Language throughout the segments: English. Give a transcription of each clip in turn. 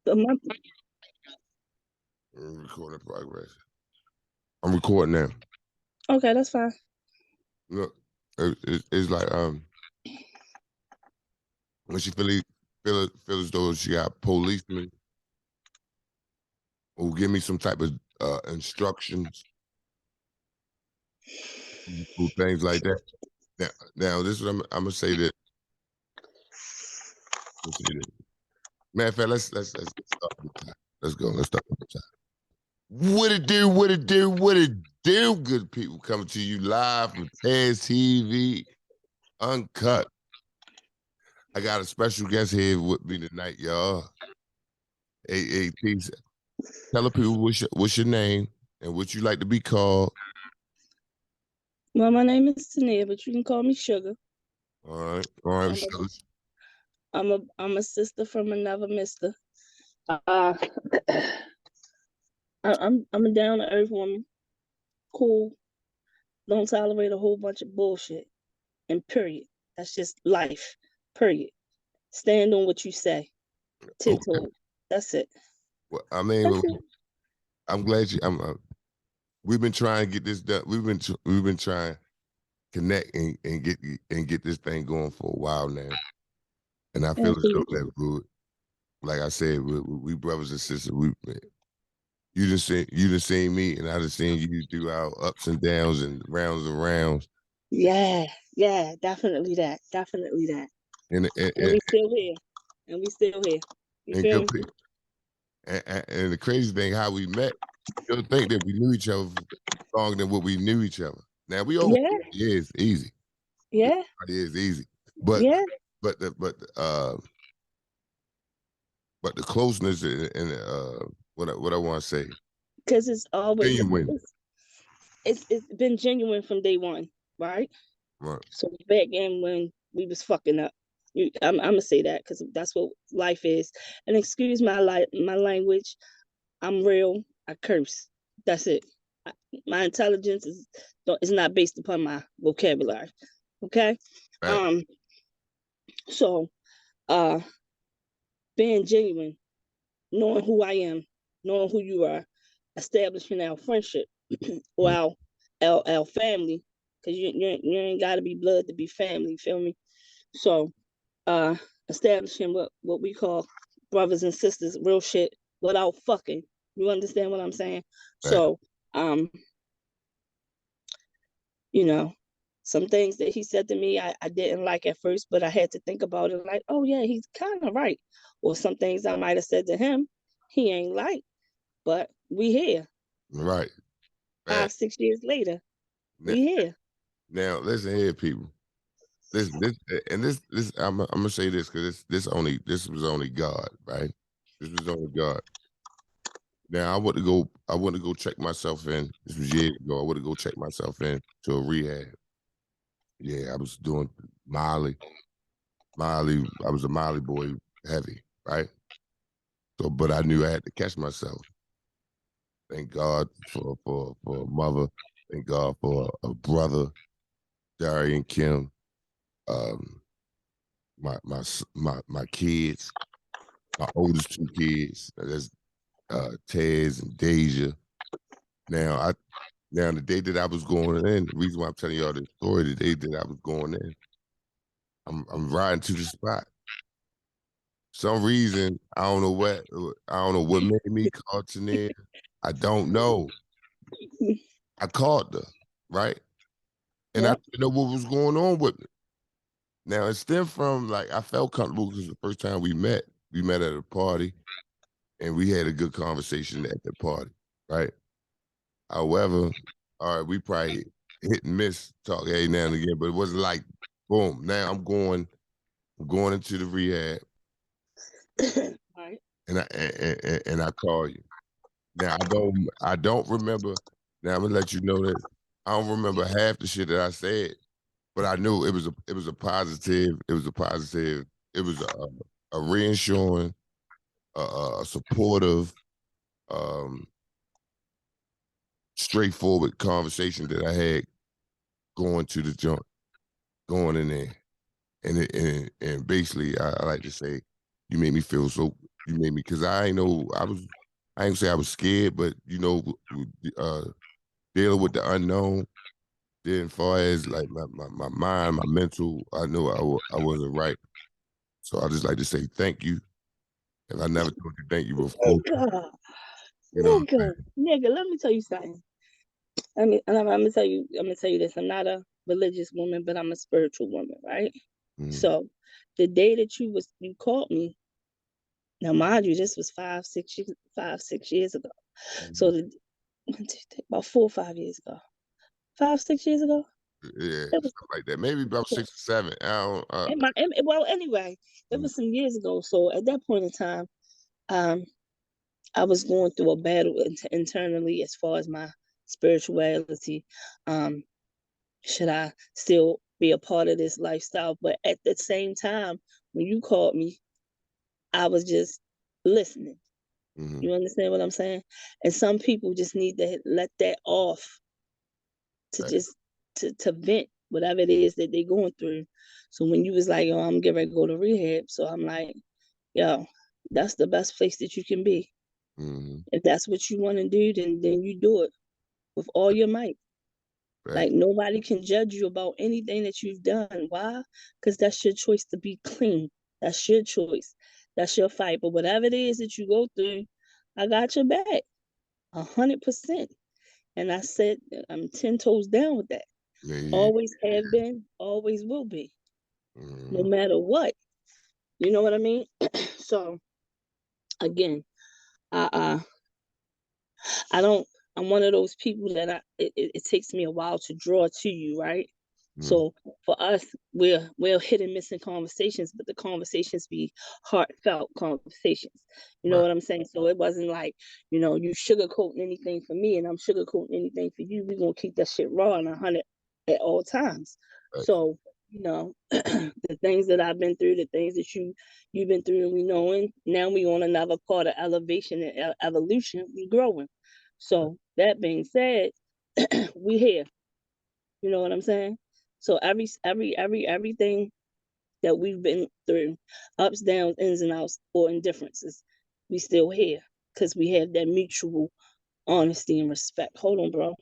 A month. Recording progress. I'm recording now. Okay, that's fine. Look, it's like when she feel as though she got policemen who give me some type of instructions, things like that. Now this is what I'm gonna say that. Matter of fact, let's start with the time. Let's go. Let's start with the time. What it do? What it do? What it do? Good people coming to you live from TazTv410 Uncut. I got a special guest here with me tonight, y'all. Hey, please tell the people what's your name and what you like to be called. Well, my name is Tynea, but you can call me Sugar. All right, Sugar. I'm a sister from another mister. I'm a down to earth woman. Cool. Don't tolerate a whole bunch of bullshit. And period. That's just life. Period. Stand on what you say. Okay. That's it. Well, I mean, I'm glad you. We've been trying to get this done. We've been trying to connect and get this thing going for a while now, and I feel as though that good. Like I said, we brothers and sisters. You done seen me, and I done seen you through our ups and downs and rounds. Yeah, definitely that. And we still here. You feel me? And the crazy thing, how we met, you don't think that we knew each other longer than what we knew each other. Now we over years, easy. Yeah. It is easy. But the closeness and what I want to say. Because it's always genuine. It's been genuine from day one, right? Right. So back in when we was fucking up. I'm gonna say that because that's what life is. And excuse my language. I'm real. I curse. That's it. My intelligence is not based upon my vocabulary. Okay. Right. So, being genuine, knowing who I am, knowing who you are, establishing our friendship, or our family, because you ain't got to be blood to be family. You feel me? So, establishing what we call brothers and sisters, real shit, without fucking. You understand what I'm saying? Right. So, you know, some things that he said to me, I didn't like at first, but I had to think about it like, oh yeah, he's kind of right. Or some things I might have said to him, he ain't like, but we here. Right. 5-6 years later, we here. Now listen here, people. This I'm gonna say this because this was only God, right? This was only God. Now I want to go check myself in. This was years ago. I want to go check myself in to a rehab. Yeah, I was doing Molly. I was a Molly boy, heavy, right? So, but I knew I had to catch myself. Thank God for a mother. Thank God for a brother, Dari and Kim. My kids, my oldest two kids. That's Tez and Deja. Now the day that I was going in, the reason why I'm telling y'all this story, the day that I was going in, I'm riding to the spot. Some reason I don't know what made me call Tynea. I don't know. I called her, right? And I didn't know what was going on with me. Now it stemmed from like I felt comfortable because the first time we met at a party, and we had a good conversation at the party, right? However, all right, we probably hit and miss talk every now and again, but it wasn't like boom. Now I'm going into the rehab, right? And I call you. Now I don't remember. Now I'm gonna let you know that I don't remember half the shit that I said, but I knew it was a positive. It was a positive. It was a reassuring, a supportive, straightforward conversation that I had going to the joint, going in there, and basically I like to say, you made me feel so you made me, because I ain't know I ain't say I was scared, but dealing with the unknown. Then, as far as like my mind, my mental, I know I wasn't right. So I just like to say thank you. And I never told you thank you before. Nigga, You know what I'm nigga, let me tell you something. I'm gonna tell you this. I'm not a religious woman, but I'm a spiritual woman, right? saying? So the day that you called me, now mind you, this was 5, 6 years ago. So Mm-hmm. the about 4 or 5 years ago. 5, 6 years ago? Yeah, It was stuff like that. Maybe about 6 or 7. I don't. well, anyway, it Mm, was some years ago. So at that point in time, um, I was going through a battle internally as far as my spirituality. Um, should I still be a part of this lifestyle? But at the same time, when you called me, I was just listening. mm-hmm. You understand what I'm saying? And some people just need to let that off to Right. just to vent whatever it is that they're going through. So when you was like, "Oh, I'm getting ready to go to rehab," so I'm like, "Yo, that's the best place that you can be. Mm-hmm. If that's what you want to do, then you do it with all your might." Right. Like nobody can judge you about anything that you've done. Why? Because that's your choice to be clean. That's your choice. That's your fight. But whatever it is that you go through, I got your back, 100%. And I said I'm 10 toes down with that. Yeah. Always have been, always will be, no Mm-hmm. matter what. You know what I mean? So again, I I don't. I'm one of those people that it takes me a while to draw to you, right? Mm-hmm. So for us, we're hit and missing conversations, but the conversations be heartfelt conversations. You know Right. what I'm saying? So it wasn't like, you sugarcoating anything for me and I'm sugarcoating anything for you. We're gonna keep that shit raw and 100 at all times. Right. So, the things that I've been through, the things that you've been through, and we knowing now we on another part of elevation and evolution, we growing. So that being said, we here. You know what I'm saying? So everything that we've been through, ups, downs, ins and outs, or indifferences, we still here because we have that mutual honesty and respect. Hold on, bro.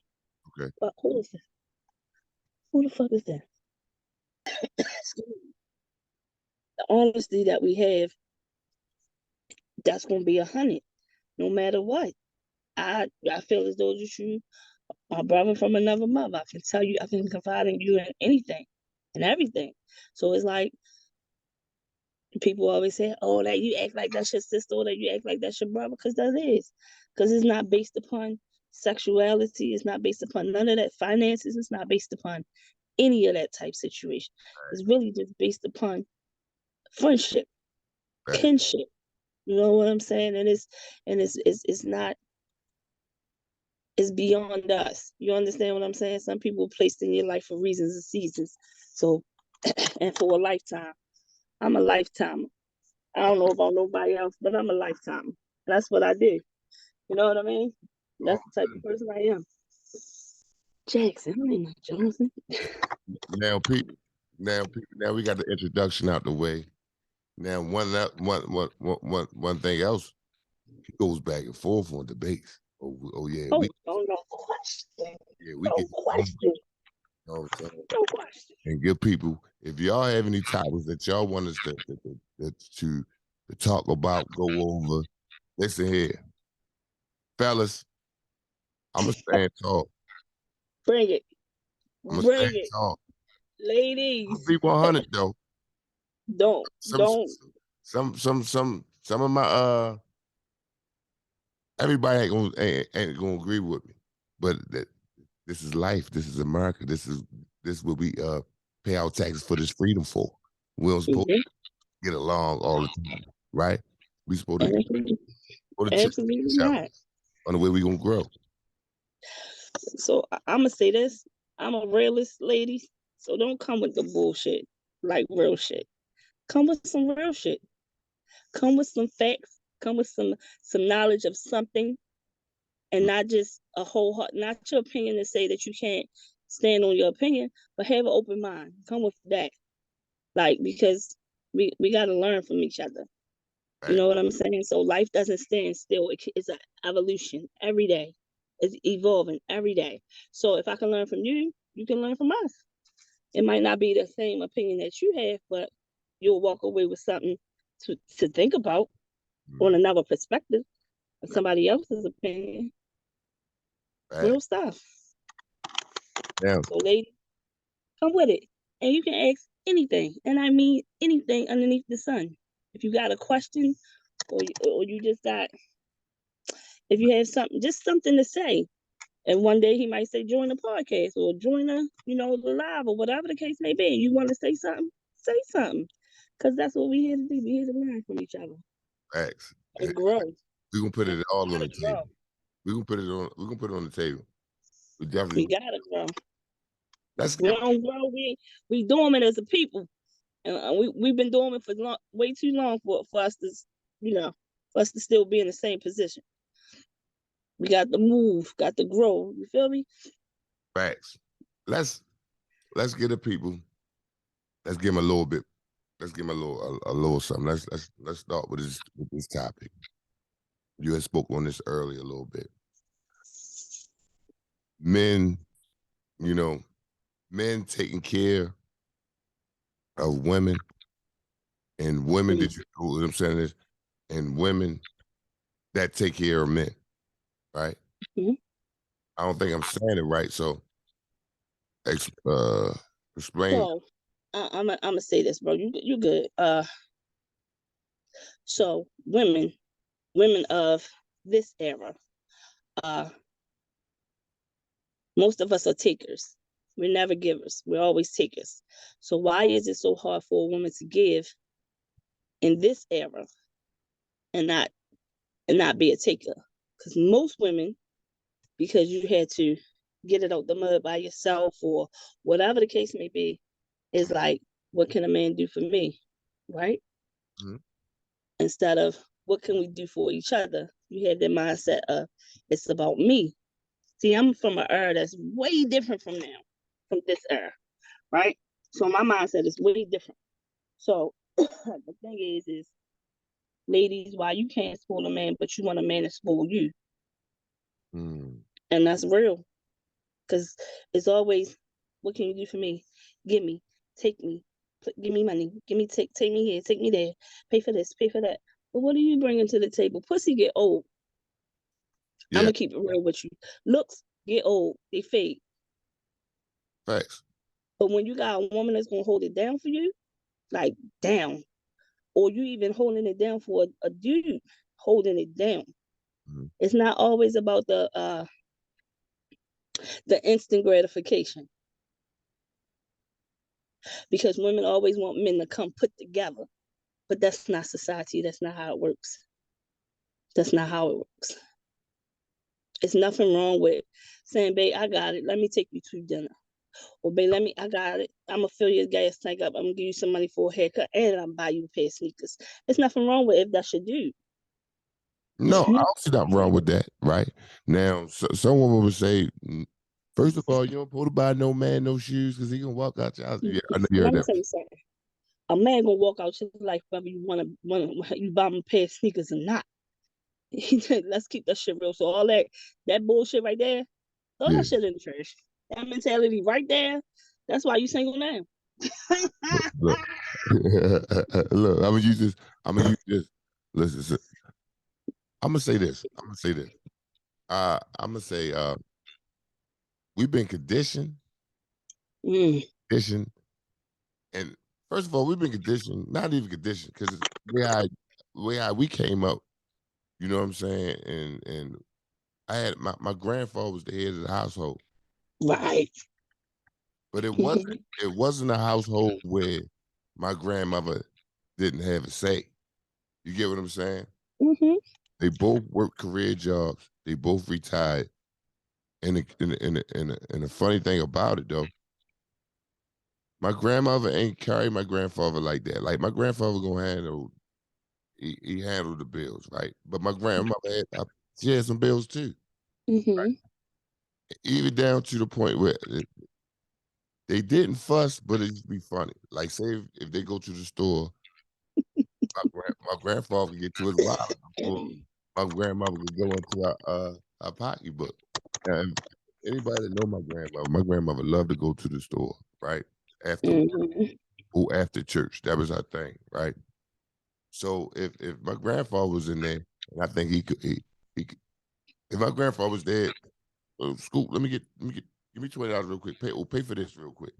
Okay. What, who is that? Who the fuck is that? The honesty that we have, that's gonna be 100, no matter what. I feel as though that you my brother from another mother. I can tell you, I can confide in you in anything and everything. So it's like people always say, "Oh, that you act like that's your sister, or that you act like that's your brother," because that is, because it's not based upon sexuality. It's not based upon none of that finances. It's not based upon any of that type situation. It's really just based upon friendship, Right. kinship. You know what I'm saying? And it's not. It's beyond us. You understand what I'm saying? Some people placed in your life for reasons and seasons. So, and for a lifetime. I'm a lifetimer. I don't know about nobody else, but I'm a lifetimer. That's what I do. You know what I mean? Oh, That's the type of person I am. Jackson, I ain't not Johnson. now, people. Now we got the introduction out the way. Now, one thing else, he goes back and forth on debates. Oh yeah, Oh, no question. we No get on. question. You know what I'm saying? No question. And good people, if y'all have any topics that y'all want us to talk about, go over, listen here, fellas. I'm gonna stand tall. Bring it. I'm gonna Bring stand it. tall. I'm gonna Ladies. be 100 though. Don't. Some Don't. some of my everybody ain't gonna agree with me, but this is life. This is America. This is what we pay our taxes for this freedom for. We don't supposed Mm-hmm. to get along all the time, right? We supposed to Absolutely. go to church Absolutely each other not. on the way we gonna grow. So I'm gonna say this. I'm a realist lady. So don't come with the bullshit. Like real shit. Come with some real shit. Come with some facts. Come with some knowledge of something, and not just a whole heart. Not your opinion to say that you can't stand on your opinion, but have an open mind. Come with that. Like because we gotta learn from each other. You know what I'm saying? So life doesn't stand still. It's an evolution every day. It's evolving every day. So if I can learn from you, you can learn from us. It might not be the same opinion that you have, but you'll walk away with something to think about on another perspective of somebody else's opinion. Real stuff. Yeah. So ladies, come with it. And you can ask anything. And I mean anything underneath the sun. If you got a question or you just got, if you have something, just something to say. And one day he might say, join the podcast or join the, the live or whatever the case may be. You want to say something? Say something. Because that's what we here to do. We here to learn from each other. Facts. And grow. We're gonna put it all on the grow. table. We're gonna put it on the table. We definitely gotta grow. Let's we don't grow, we dormant as a people. And we've been dormant for way too long for us to, for us to still be in the same position. We got to move, got to grow. You feel me? Facts. Let's get the people. Let's give them a little bit. Let's give them a little something. Let's start with this topic. You had spoke on this earlier a little bit. Men, men taking care of women, and women that what I'm saying is, and women that take care of men, right? I don't think I'm saying it right, so explain. So I'm gonna say this, bro. You good? So women of this era, most of us are takers. We're never givers. We're always takers. So why is it so hard for a woman to give in this era and not be a taker? Because most women, because you had to get it out the mud by yourself or whatever the case may be, is like, what can a man do for me, right? Instead of what can we do for each other? You have the mindset of it's about me. See, I'm from an era that's way different from this era, right? So my mindset is way different. So the thing is, ladies, why you can't spoil a man, but you want a man to spoil you? And that's real. Because it's always, what can you do for me? Give me, take me, give me money, take me here, take me there, pay for this, pay for that. But what are you bringing to the table? Pussy get old. Yeah. I'm gonna keep it real with you. Looks get old, they fade. Facts. But when you got a woman that's gonna hold it down for you, like down, or you even holding it down for a dude holding it down, it's not always about the instant gratification. Because women always want men to come put together. But that's not society. That's not how it works. That's not how it works. It's nothing wrong with saying, babe, I got it. Let me take you to dinner. Or, babe, I got it. I'm going to fill your gas tank up. I'm going to give you some money for a haircut. And I'm buy you a pair of sneakers. There's nothing wrong with it if that's your dude. No, I don't see nothing wrong with that, right? Now, some woman would say, first of all, you don't supposed to buy no man no shoes because he can walk out your house. Yeah, I know you heard that. A man gonna walk out your life whether you want you buy him a pair of sneakers or not. Let's keep that shit real. So all that bullshit right there, throw that shit in the trash. That mentality right there. That's why you single now. Look, I'm gonna use this. Listen, I'm gonna say this. I'm gonna say we've been conditioned. Conditioned. And first of all, we've been conditioned, not even conditioned, because the way how we came up, you know what I'm saying? And I had my grandfather was the head of the household. Right. But it wasn't a household where my grandmother didn't have a say. You get what I'm saying? They both worked career jobs. They both retired. And the funny thing about it though, my grandmother ain't carry my grandfather like that. Like my grandfather gonna handle, he handled the bills, right? But my grandmother she had some bills too. Right? Even down to the point where they didn't fuss, but it used to be funny. Like say if they go to the store my grandfather could get to his wallet before my grandmother could go into our pocketbook. And anybody that know my grandmother loved to go to the store, right? After Mhm. or after church. That was our thing, right? So if my grandfather was in there, and I think he could, if my grandfather was there, Scoop, give me $20 real quick. Pay for this real quick.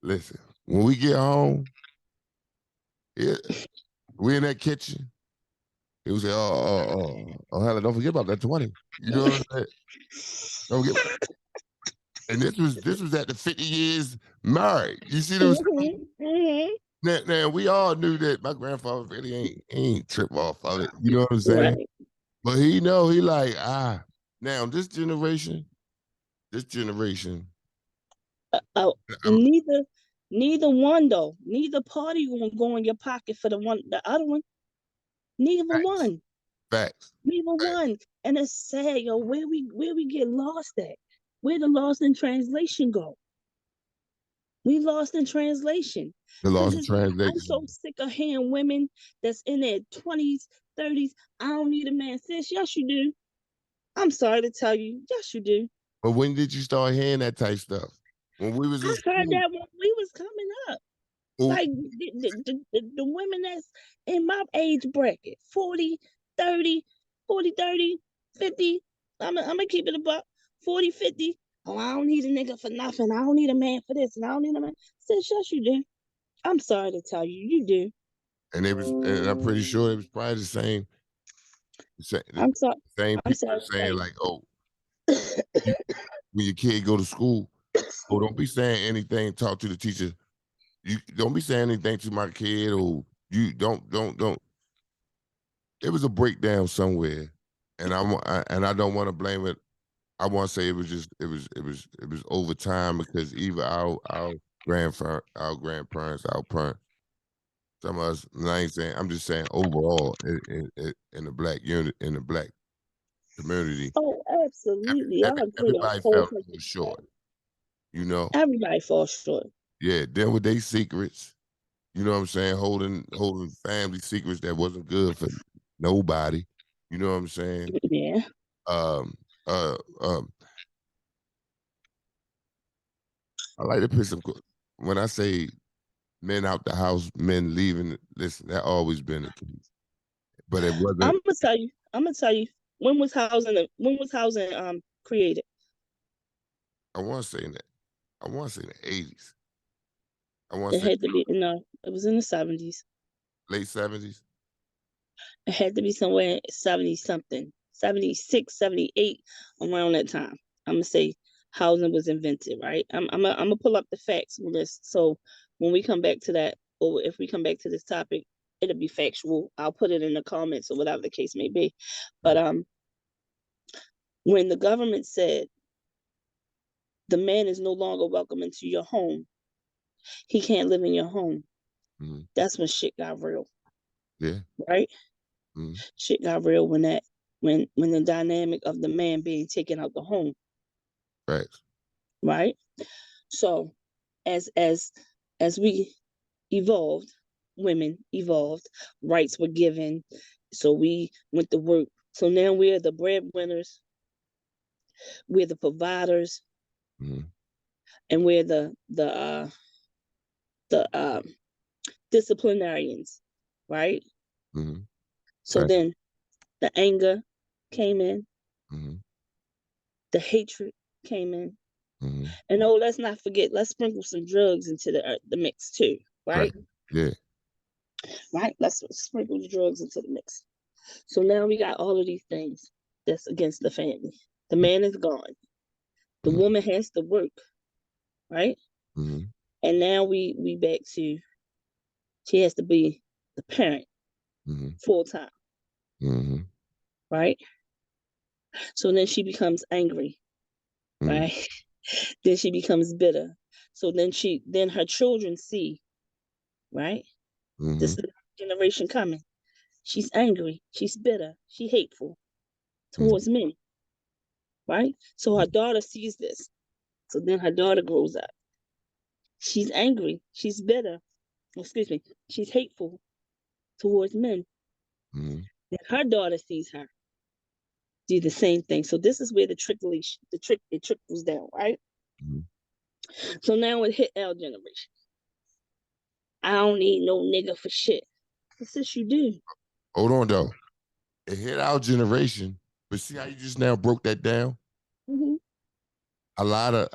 Listen, when we get home, yeah, we in that kitchen. He would say, Helen, don't forget about that 20. You know what I'm saying? Don't forget. And this was at the 50 years married. You see those? Mhm. Mhm. Now we all knew that my grandfather really ain't trip off of it. You know what I'm saying? Right. But he know he like now this generation. Oh, I'm neither one though. Neither party gonna go in your pocket for the other one. Neither facts, one. facts, Neither facts. one. And it's sad, yo, where we get lost at. Where the lost in translation go? We lost in translation. The Cause laws of I'm so transaction. sick of hearing women that's in their 20s, 30s. I don't need a man. Sis, yes, you do. I'm sorry to tell you. Yes, you do. But when did you start hearing that type stuff? When we was in I heard school. that when we was coming up. Oh, Like the women that's in my age bracket, 40, 30, 40, 30, 50. I'm gonna keep it about 40, 50. Oh, I don't need a nigga for nothing. I don't need a man for this, and I don't need a man. Sis, yes, you do. I'm sorry to tell you, you do. and I'm pretty sure it was probably the I'm sorry. same I'm people sorry that to tell saying like, oh, you, when your kid go to school, oh, don't be saying anything. Talk to the teacher. You don't be saying anything to my kid, or you don't. It was a breakdown somewhere, and I don't want to blame it. I want to say it was just it was over time because either our grandparents, our parents, some of us. And I ain't saying, I'm just saying overall in the black unit in the black community, Oh, absolutely. I agree a everybody whole fell a hundred little short. percent. You know, Everybody falls short. yeah. Then with their secrets, you know what I'm saying, holding family secrets that wasn't good for nobody. You know what I'm saying? Yeah. Um, uh, um, I like to put some. When I say men out the house, men leaving, listen, that always been the case, but it wasn't. I'm gonna tell you. I'm gonna tell you. When was housing created? I want to say in the, I want to say in the '80s. I want It to say had to be no. It was in the 70s. late '70s. It had to be somewhere 70 something, 76, 78, around that time. I'm gonna say housing was invented, right? I'm gonna pull up the facts on this. So when we come back to that, or if we come back to this topic, it'll be factual. I'll put it in the comments or whatever the case may be. But when the government said the man is no longer welcome into your home, he can't live in your home. Mm-hmm. That's when shit got real, Yeah. right? Mm-hmm. Shit got real when the dynamic of the man being taken out the home, Facts. right? So as as as we evolved, women evolved, rights were given, so we went to work. So now we're the breadwinners, we're the providers, Mm-hmm. and we're the disciplinarians, right? Mm-hmm. So Facts. then the anger came in, Mm-hmm. the hatred came in, Mm-hmm. and oh, let's not forget, let's sprinkle some drugs into the mix too, Right. right? Yeah. Right? Let's sprinkle the drugs into the mix. So now we got all of these things that's against the family. The man is gone. The Mm-hmm. woman has to work, right? Mm-hmm. And now we back to she has to be the parent Mm-hmm. full time, Mm-hmm. right? So then she becomes angry, Mm-hmm. right? Then she becomes bitter. So then her children see, right? This Mm-hmm. is the generation coming. She's angry. She's bitter. She's hateful Mm-hmm. towards men, right? So her daughter sees this. So then her daughter grows up. She's angry. She's bitter. Excuse me. She's hateful towards men. Mm-hmm. And her daughter sees her do the same thing. So this is where it trickles down, right? Mm-hmm. So now it hit our generation. I don't need no nigga for shit. Yes, you do. Hold on though. It hit our generation, but see how you just now broke that down? Mm-hmm. A lot of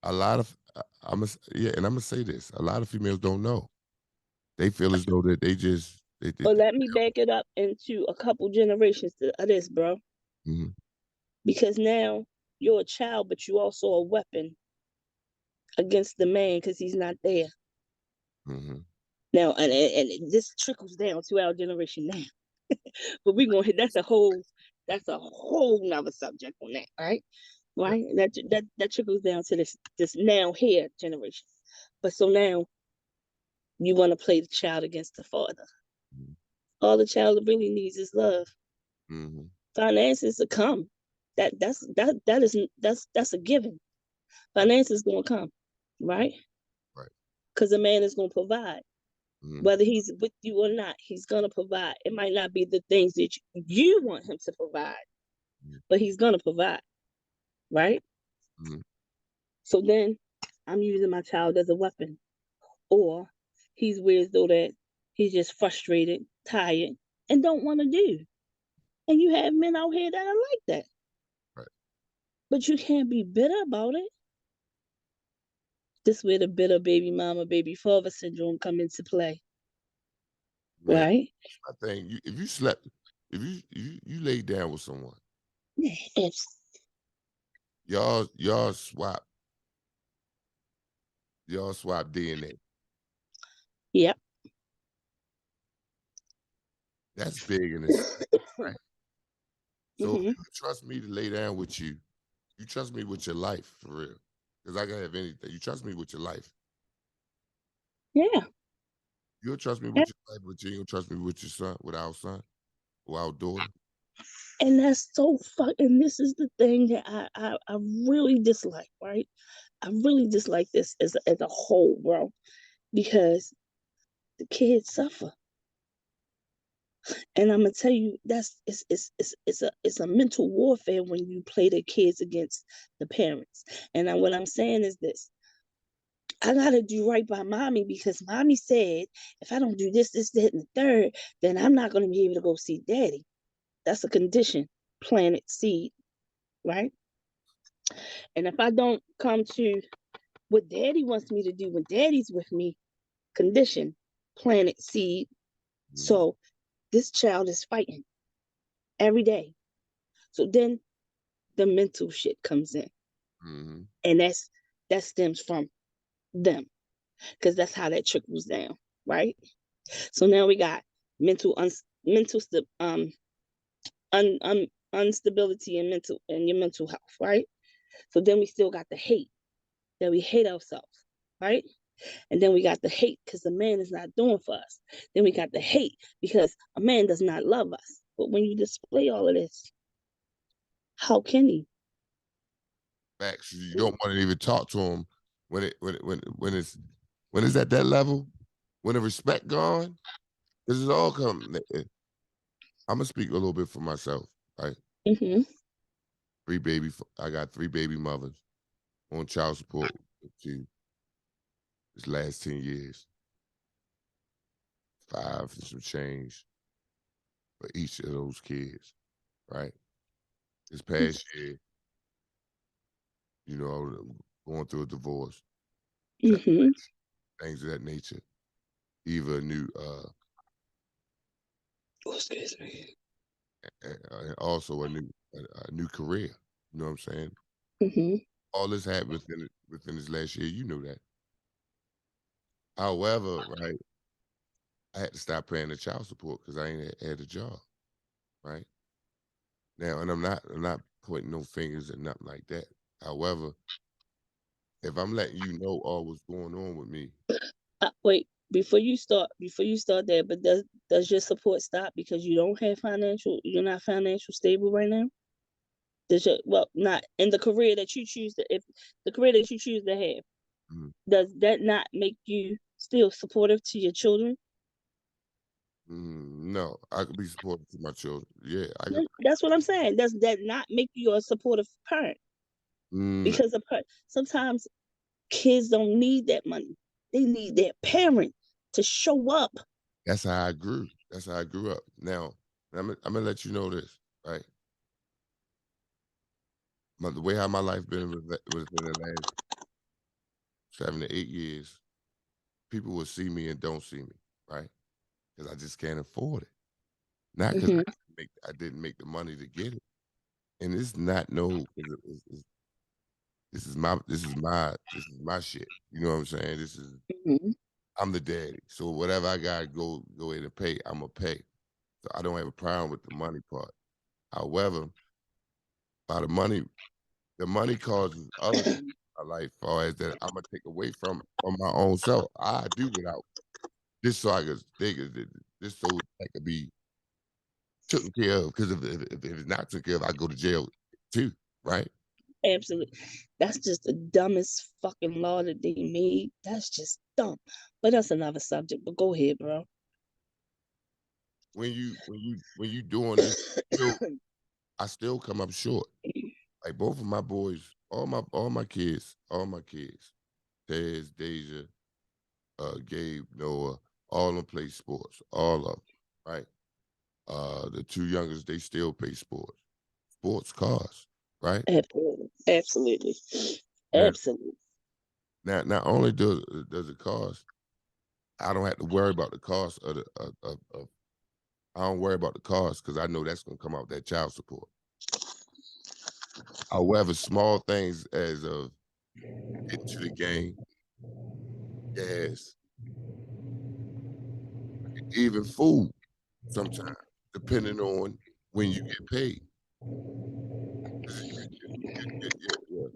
and I'm gonna say this. A lot of females don't know. They feel as though that they just But let me back it up into a couple generations of this, bro. mm-hmm. Because now you're a child, but you also a weapon against the man because he's not there. Mm-hmm. Now, and this trickles down to our generation now. But we're gonna hit that's a whole nother subject on that, right? Right? That trickles down to this now here generation. But so now you want to play the child against the father. Mm-hmm. All the child really needs is love. Mm-hmm. Finances will come. That's a given. Finances gonna come, right? Right. Because a man is gonna provide. Mm-hmm. Whether he's with you or not, he's gonna provide. It might not be the things that you want him to provide, Mm-hmm. but he's gonna provide, right? Mm-hmm. So then I'm using my child as a weapon. Or he's weird though that he's just frustrated, tired, and don't want to do. And you have men out here that are like that. Right. But you can't be bitter about it. This where the bitter baby mama, baby father syndrome come into play. Man, Right? I think if you slept, if you laid down with someone, Yes. y'all swap DNA. Yep. That's big in this, right? So if Mm-hmm. you trust me to lay down with you, you trust me with your life for real. Because I can have anything. You trust me with your life. Yeah. You'll trust me with Yep. your life, but you ain't gonna trust me with your son, with our son, or our daughter. And that's so fucking. This is the thing that I really dislike, right? I really dislike this as a whole, bro, because the kids suffer. And I'm gonna tell you, it's a mental warfare when you play the kids against the parents. And what I'm saying is this: I gotta do right by mommy because mommy said if I don't do this, this, that, and the third, then I'm not gonna be able to go see daddy. That's a condition, planted seed, right? And if I don't come to what daddy wants me to do when daddy's with me, condition, planted seed. Mm-hmm. So this child is fighting every day. So then the mental shit comes in. Mm-hmm. And that stems from them. Because that's how that trickles down, right? So now we got mental instability and your mental health, right? So then we still got the hate that we hate ourselves, right? And then we got the hate because the man is not doing for us. Then we got the hate because a man does not love us. But when you display all of this, how can he? Facts. You don't want to even talk to him when it's at that level. When the respect gone, this is all come. I'm gonna speak a little bit for myself, right? Mm-hmm. I got 3 baby mothers on child support to this last 10 years, 5 and some change for each of those kids, right? This past year, going through a divorce, Mm-hmm. things of that nature. Either a new, Oh, excuse me. and also a new career. You know what I'm saying? Mm-hmm. All this happened within this last year. You know that. However, right, I had to stop paying the child support because I ain't had a job, right? Now, and I'm not pointing no fingers and nothing like that. However, if I'm letting you know all what's going on with me, Wait, before you start that, but does your support stop because you're not financial stable right now? Not in the career that you choose to if the career that you choose to have, mm, does that not make you still supportive to your children? No, I could be supportive to my children. Yeah, I could. That's what I'm saying. Does that not make you a supportive parent? Mm, Because sometimes kids don't need that money. They need their parent to show up. that's how I grew. That's how I grew up. Now, I'm gonna let you know this, right? The way how my life been within the last 7 to 8 years, people will see me and don't see me, right? Because I just can't afford it. Not because Hmm. I didn't make the money to get it, and it's not no. This is my shit. You know what I'm saying? Hmm. I'm the daddy, so whatever I gotta go ahead and pay, I'm gonna pay. So I don't have a problem with the money part. However, by the money causes other things in my life, far as that I'm gonna take away from my own self. I do without just so I could just so I could be taken care of. Because if it's not taken care of, I go to jail too, right? Absolutely. That's just the dumbest fucking law that they made. That's just dumb. But that's another subject. But go ahead, bro. When you doing this, I still come up short. Like both of my boys, all my kids, Tez, Deja, Gabe, Noah, all of them play sports, all of them, right? The two youngest, they still play sports. Sports cars, right? Absolutely. Absolutely. Now, Absolutely. now, not only does it cost, I don't have to worry about the cost of I don't worry about the cost because I know that's gonna come out that child support. However, small things as of getting to the game, gas, even food, sometimes, depending on when you get paid. Yeah.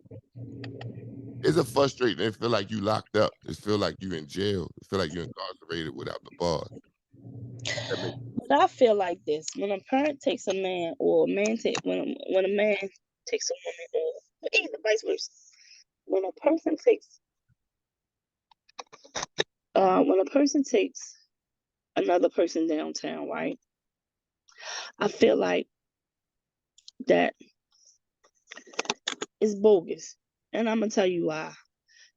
It's a frustrating. It feel like you locked up. It feel like you in jail. It feel like you're incarcerated without the bars. That makes But I feel like this: when a parent takes a man, or a man take when a man takes a woman, or either vice versa. When a person takes when a person takes another person downtown, right? I feel like that is bogus, and I'm gonna tell you why.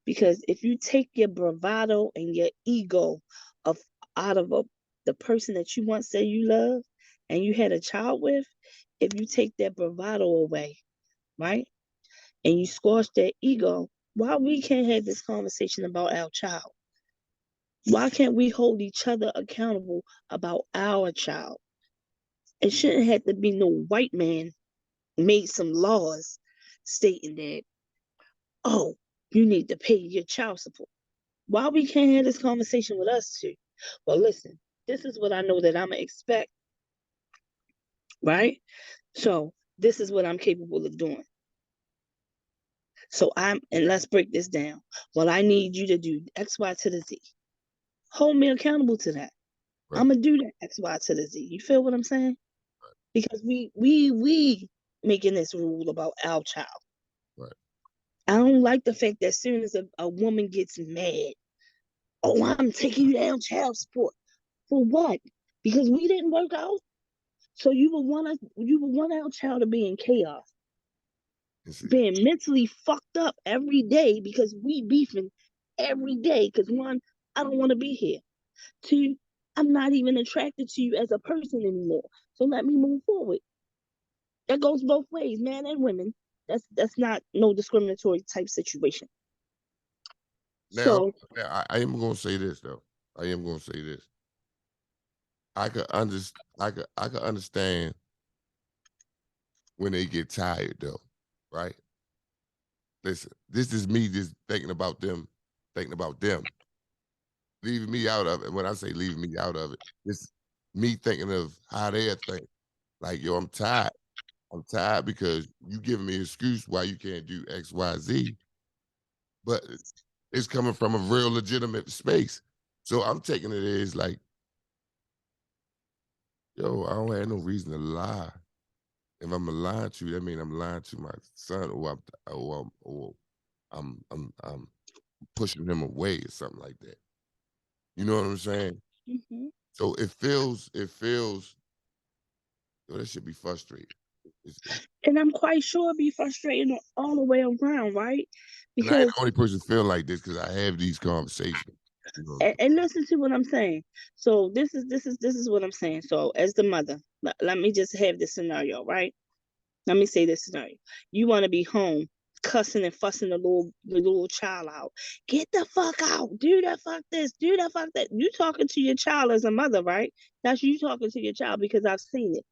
Because if you take your bravado and your ego of out of the person that you once said you love and you had a child with, if you take that bravado away, right? And you squash that ego, why we can't have this conversation about our child? Why can't we hold each other accountable about our child? It shouldn't have to be no white man made some laws stating that, oh, you need to pay your child support. Why we can't have this conversation with us too? Well, listen, this is what I know that I'm gonna expect, right? So this is what I'm capable of doing. So and let's break this down. Well, I need you to do X, Y to the Z. Hold me accountable to that. I'm right, gonna do that X, Y to the Z. You feel what I'm saying? Because we making this rule about our child. right. I don't like the fact that as soon as a woman gets mad, oh, I'm taking you down child support. For what? Because we didn't work out. So you would want our child to be in chaos, And see, being mentally fucked up every day because we beefing every day. Because one, I don't want to be here. Two, I'm not even attracted to you as a person anymore. So let me move forward. That goes both ways, man and women. That's not no discriminatory type situation. now, So I am gonna say this though. I am gonna say this. I could understand when they get tired though, right? Listen, this is me just thinking about them, leaving me out of it. When I say leaving me out of it, it's me thinking of how they think. Like, yo, I'm tired. I'm tired because you giving me an excuse why you can't do X, Y, Z, but it's coming from a real legitimate space. So I'm taking it as like, yo, I don't have no reason to lie. If I'm lying to you, that means I'm lying to my son, or I'm pushing him away or something like that. You know what I'm saying? mhm. So it feels, that should be frustrating. And I'm quite sure it'd be frustrating all the way around, right? And I ain't Because the only person feeling like this because I have these conversations. You know? and listen to what I'm saying. So this is what I'm saying. So as the mother, let me just have this scenario, right? Let me say this scenario. You want to be home cussing and fussing the little child out. Get the fuck out. Do that fuck this. Do that fuck that. You talking to your child as a mother, right? That's you talking to your child because I've seen it.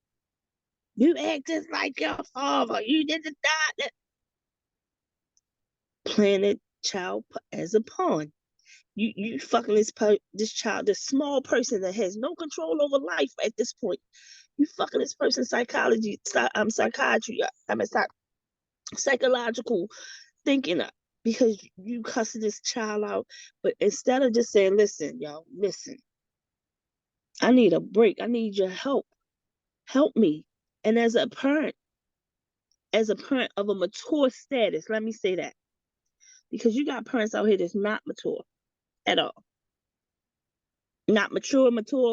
You act just like your father. You did the that. Planted child as a pawn. You fucking this child, this small person that has no control over life at this point. You fucking this person's psychiatry. I mean, psychological thinking up because you cussing this child out. But instead of just saying, listen, y'all, listen, I need a break. I need your help. Help me. And as a parent of a mature status, let me say that. Because you got parents out here that's not mature at all. Not mature,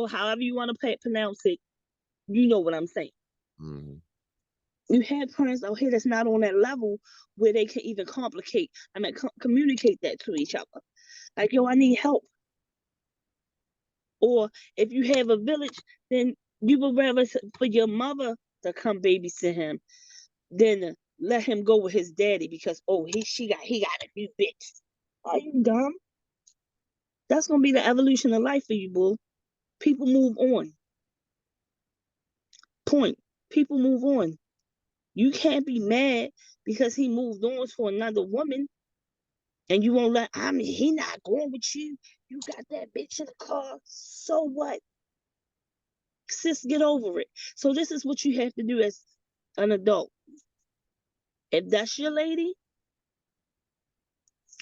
however you want to pronounce it. You know what I'm saying. Mm-hmm. You have parents out here that's not on that level where they can even communicate that to each other. Like, yo, I need help. Or if you have a village, then you would rather for your mother to come babysit him than let him go with his daddy because he got a new bitch. Are you dumb? That's gonna be the evolution of life for you, boo. People move on. Point. People move on. You can't be mad because he moved on to another woman and you won't he not going with you. You got that bitch in the car. So what? Sis, get over it. So this is what you have to do as an adult. If that's your lady,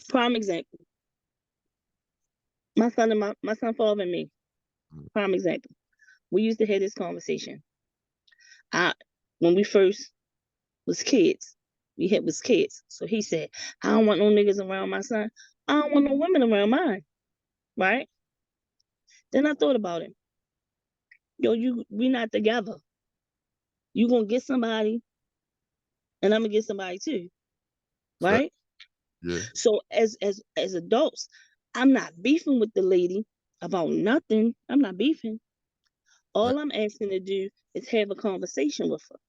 prime example. My son father and me, prime example. We used to have this conversation. I when we first was kids, was kids. So he said, I don't want no niggas around my son. I don't want no women around mine. Right? Then I thought about it. Yo, we not together. You gonna get somebody, and I'm gonna get somebody too. Right? Yeah. So as adults, I'm not beefing with the lady about nothing. I'm not beefing. Right. All I'm asking to do is have a conversation with her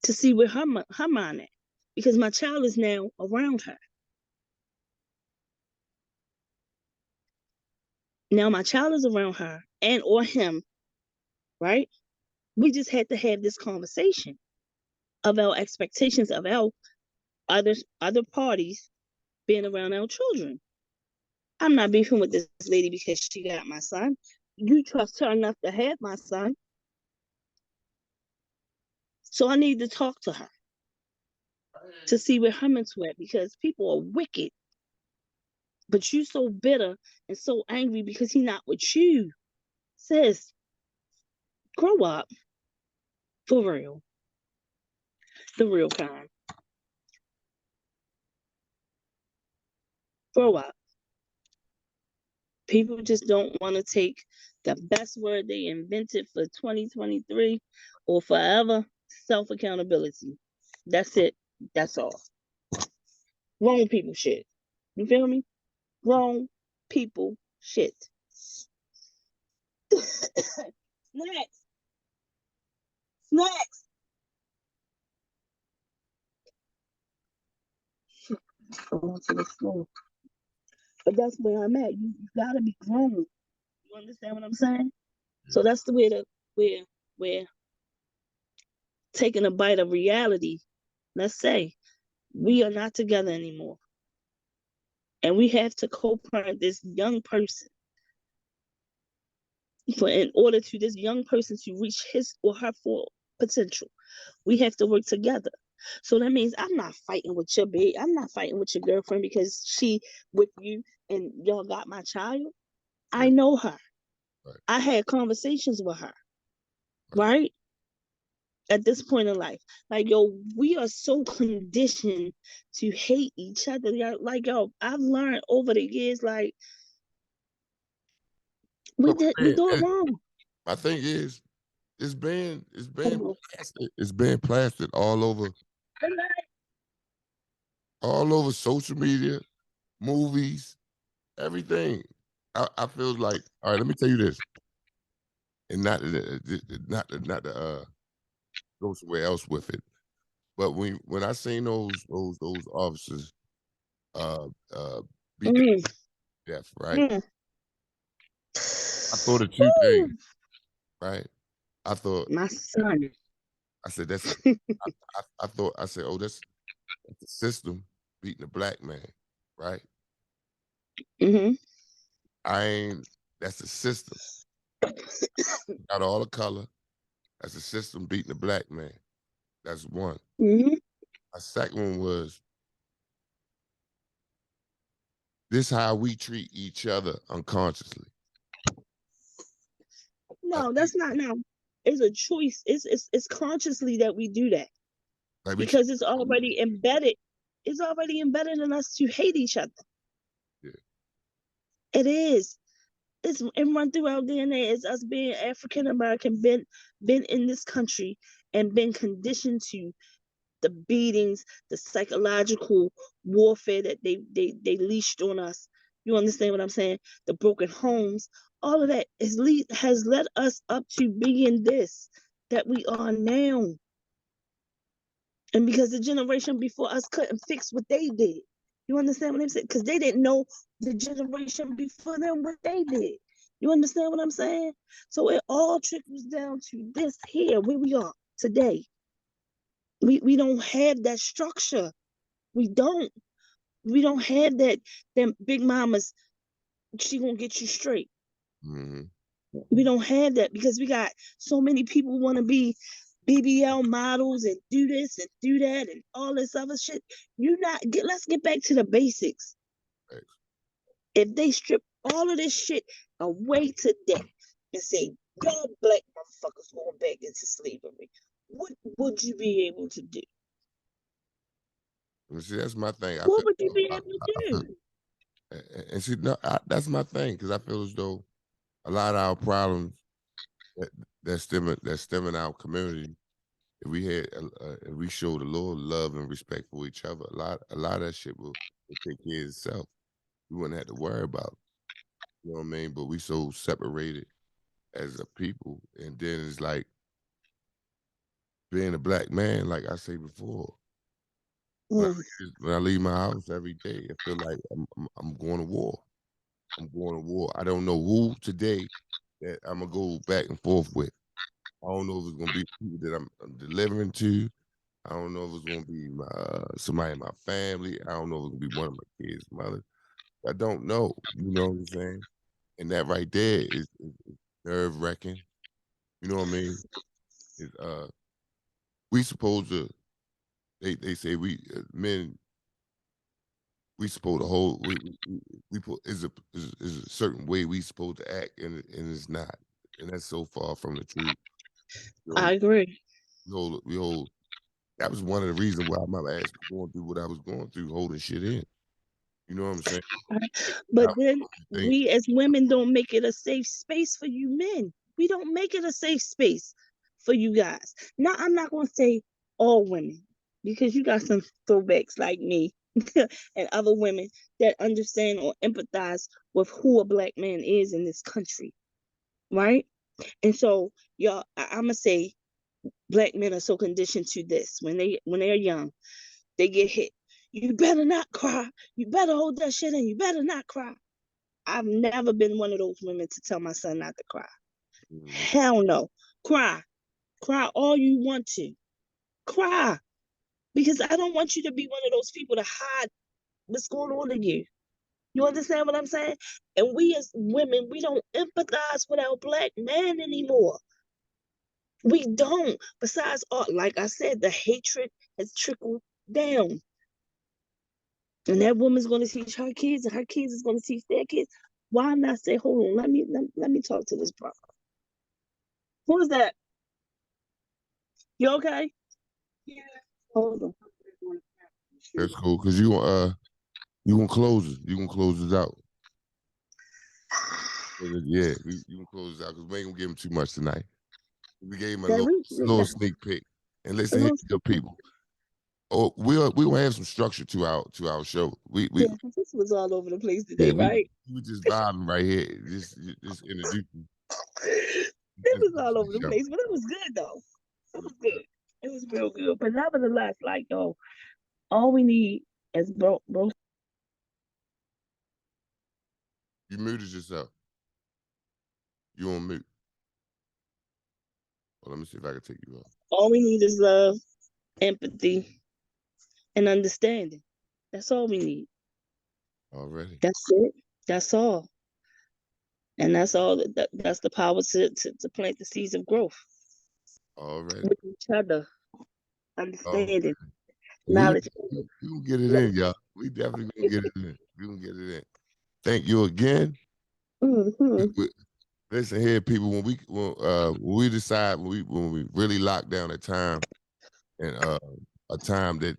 to see where her mind at, because my child is now around her. Now my child is around her and or him, right? We just had to have this conversation of our expectations of our other parties being around our children. I'm not beefing with this lady because she got my son. You trust her enough to have my son. So I need to talk to her to see where her mental at, because people are wicked. But you so bitter and so angry because he not with you. Sis, grow up. For real. The real kind. Grow up. People just don't want to take the best word they invented for 2023 or forever, self-accountability. That's it. That's all. Grown people shit. You feel me? Grown people shit. Next. Next. Going to the school. But that's where I'm at. You gotta be grown. You understand what I'm saying? So that's the way where taking a bite of reality. Let's say we are not together anymore, and we have to co-parent this young person. For in order to this young person to reach his or her full potential, we have to work together. So that means I'm not fighting with your babe. I'm not fighting with your girlfriend because she with you and y'all got my child. I know her. Right. I had conversations with her. Right. Right? At this point in life. Like, yo, we are so conditioned to hate each other. Like, yo, I've learned over the years, like, We But did we do it wrong. my thing is, it's been plastered. It's been plastered all over social media, movies, everything. I feel like, all right, let me tell you this, and not to go somewhere else with it. But when I seen those officers uh uh beat the Mm, death, right? mm. I thought of two Woo! things, right? I thought My son. I said that's I thought I said, oh, that's the system beating a black man, right? Mm-hmm. I ain't that's the system. Got all the color. That's the system beating the black man. That's one. Mm-hmm. My second one was this how we treat each other unconsciously. I No, think that's not now. It's a choice. It's consciously that we do that like we treat, because it's already embedded. It's already embedded in us to hate each other. yeah. It is. It's and run through our DNA. It's us being African American, been in this country and been conditioned to the beatings, the psychological warfare that they leashed on us. You understand what I'm saying? The broken homes, all of that has led us up to being this that we are now. And because the generation before us couldn't fix what they did. You understand what I'm saying? Because they didn't know the generation before them what they did. You understand what I'm saying? So it all trickles down to this here, where we are today. We don't have that structure. We don't. We don't have that. Them big mamas, she gonna get you straight. Mm-hmm. We don't have that because we got so many people want to be BBL models and do this and do that and all this other shit. You not get. Let's get back to the basics. Right. If they strip all of this shit away today and say, "Y'all black motherfuckers going back into slavery," what would you be able to do? And see, that's my thing. What would you be able to I feel do? and see, no, that's my thing because I feel as though a lot of our problems that that stem in our community, if we had if we showed a little love and respect for each other, a lot of that shit will take care of itself. We wouldn't have to worry about it. You know what I mean? But we so separated as a people, and then it's like being a black man, like I say before. Mm. When I leave my house every day, I feel like I'm going to war. I'm going to war. I don't know who today that I'm gonna go back and forth with. I don't know if it's gonna be people that I'm delivering to. I don't know if it's gonna be somebody in my family. I don't know if it's gonna be one of my kids' mother. I don't know. You know what I'm saying? And that right there is nerve wracking. You know what I mean? Is we supposed to? They say we men we supposed to hold we put is a certain way we supposed to act and it's not, and that's so far from the truth. You know, I agree. we hold that was one of the reasons why my ass was going through what I was going through, holding shit in. You know what I'm saying? But That was then the only thing. we as women don't make it a safe space for you men. We don't make it a safe space for you guys. Now, I'm not going to say all women because you got some throwbacks like me and other women that understand or empathize with who a black man is in this country, right? And so, y'all, I'm going to say black men are so conditioned to this when they're young, they get hit. You better not cry. You better hold that shit in. You better not cry. I've never been one of those women to tell my son not to cry. Mhm. Hell no. Cry. Cry all you want to. Cry. Because I don't want you to be one of those people to hide what's going on in you. You understand what I'm saying? And we as women, we don't empathize with our black man anymore. We don't. Besides, like I said, the hatred has trickled down. And that woman's going to teach her kids, and her kids is going to teach their kids. Why not say, hold on, let me talk to this brother. Who is that? You okay? Yeah. Hold on. That's cool because you gonna close it. You gonna close it out. Yeah, you can close it out because we ain't gonna give him too much tonight. We gave him a That little sneak peek. And listen here, good people. Oh, we gonna have some structure to our show. Yeah, 'cause this was all over the place Yeah, today, right? we were just vibing right here. Just introducing It was all over the the show. place, but it was good though. It was good. It was real good. But nevertheless, like yo, all we need is bro. You muted yourself. You on mute. Well, let me see if I can take you off. All we need is love, empathy, and understanding. That's all we need. Already. That's it. That's all. And that's all. That's the power to plant the seeds of growth Already. with each other, Oh, understanding, we knowledge. gonna get it in, y'all. We definitely gonna get it in. We gonna get it in. Thank you again. Mm-hmm. Listen here, people. When we decide when we really lock down a time and a time that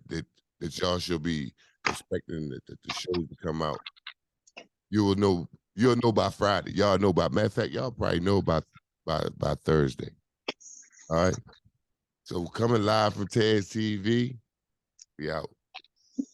y'all should be expecting the shows to come out, you will know. You'll know by Friday. Y'all know by matter of fact, y'all probably know by Thursday. All right. So coming live from Taz TV, we out.